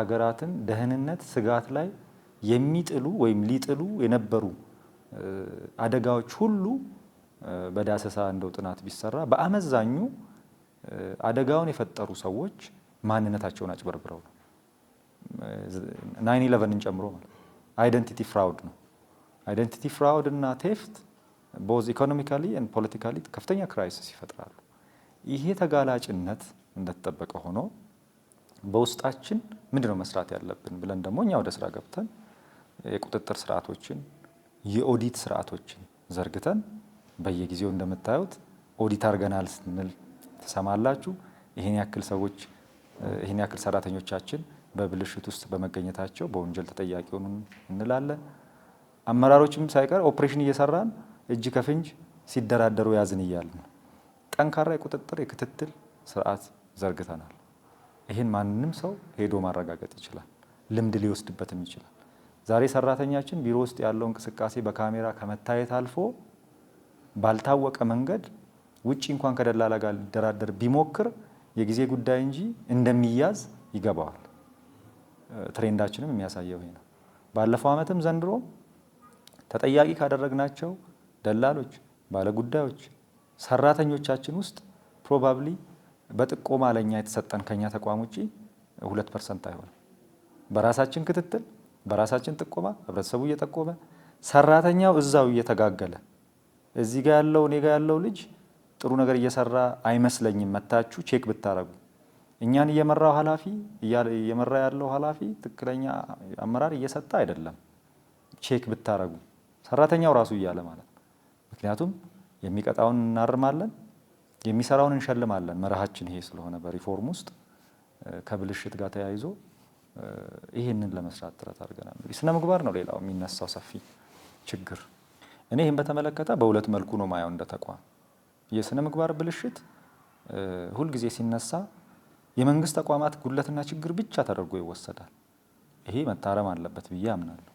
ሀገራትን ደህንነት ስጋት ላይ የሚጥሉ ወይም ሊጥሉ የነበሩ አደጋዎች ሁሉ በዳሰሳ እንደው ጥናት ቢሰራ በአመዛኙ አደጋውን የፈጠሩ ሰዎች ማንነታቸውን አጭበርብረው ነው። 9/11ን ጨምሮ ማለት አይደንቲቲ ፍራውድ ነው። አይደንቲቲ ፍራውድ እና ቴፍት ቦዝ ኢኮኖሚካሊ ኤንድ ፖለቲካሊ ከፍተኛ ክራይሲስ ይፈጥራሉ። ይሄ ተጋላጭነት እንደተጠበቀ ሆኖ በውስጣችን ምንድነው መስራት ያለብን ብለን ደግሞ እኛ ወደ ስራ ገብተን የቁጥጥር ስርዓቶችን የኦዲት ስርዓቶችን ዘርግተን በየጊዜው እንደምታዩት ኦዲት አድርገናል ስንል ትሰማላችሁ። ይሄን ያክል ሰዎች ይሄን ያክል ሰራተኞቻችን በብልሽት ውስጥ በመገኘታቸው በወንጀል ተጠያቂ ሆኑ እንላለን። አመራሮችም ሳይቀር ኦፕሬሽን እየሰራን እጅ ከፍንጅ ሲደራደሩ ያዝን እያልን ጠንካራ የቁጥጥር የክትትል ስርዓት ዘርግተናል። ይሄን ማንንም ሰው ሄዶ ማረጋገጥ ይችላል፣ ልምድ ሊወስድበትም ይችላል። ዛሬ ሰራተኛችን ቢሮ ውስጥ ያለው እንቅስቃሴ በካሜራ ከመታየት አልፎ ባልታወቀ መንገድ ውጪ እንኳን ከደላላ ጋር ሊደራደር ቢሞክር የጊዜ ጉዳይ እንጂ እንደሚያዝ ይገባዋል። ትሬንዳችንም የሚያሳየው ይሄ ነው። ባለፈው ዓመትም ዘንድሮ ተጠያቂ ካደረግናቸው ደላሎች፣ ባለጉዳዮች፣ ሰራተኞቻችን ውስጥ ፕሮባብሊ በጥቆማ ለኛ የተሰጠን ከኛ ተቋም ውጪ 2% አይሆንም። በራሳችን ክትትል በራሳችን ጥቆማ ህብረተሰቡ እየጠቆመ ሰራተኛው እዛው እየተጋገለ እዚህ ጋር ያለው እኔ ጋር ያለው ልጅ ጥሩ ነገር እየሰራ አይመስለኝም መታችሁ ቼክ ብታረጉ እኛን እየመራው ኃላፊ እየመራ ያለው ኃላፊ ትክክለኛ አመራር እየሰጠ አይደለም ቼክ ብታረጉ ሰራተኛው ራሱ እያለ ማለት ነው። ምክንያቱም የሚቀጣውን እናርማለን፣ የሚሰራውን እንሸልማለን። መርሃችን ይሄ ስለሆነ በሪፎርም ውስጥ ከብልሽት ጋር ተያይዞ ይሄንን ለመስራት ጥረት አድርገናል። ስነ ምግባር ነው ሌላው የሚነሳው ሰፊ ችግር። እኔ ይሄን በተመለከተ በሁለት መልኩ ነው ማየው እንደ ተቋም። የስነ ምግባር ብልሽት ሁልጊዜ ሲነሳ የመንግስት ተቋማት ጉድለትና ችግር ብቻ ተደርጎ ይወሰዳል። ይሄ መታረም አለበት ብዬ አምናለሁ።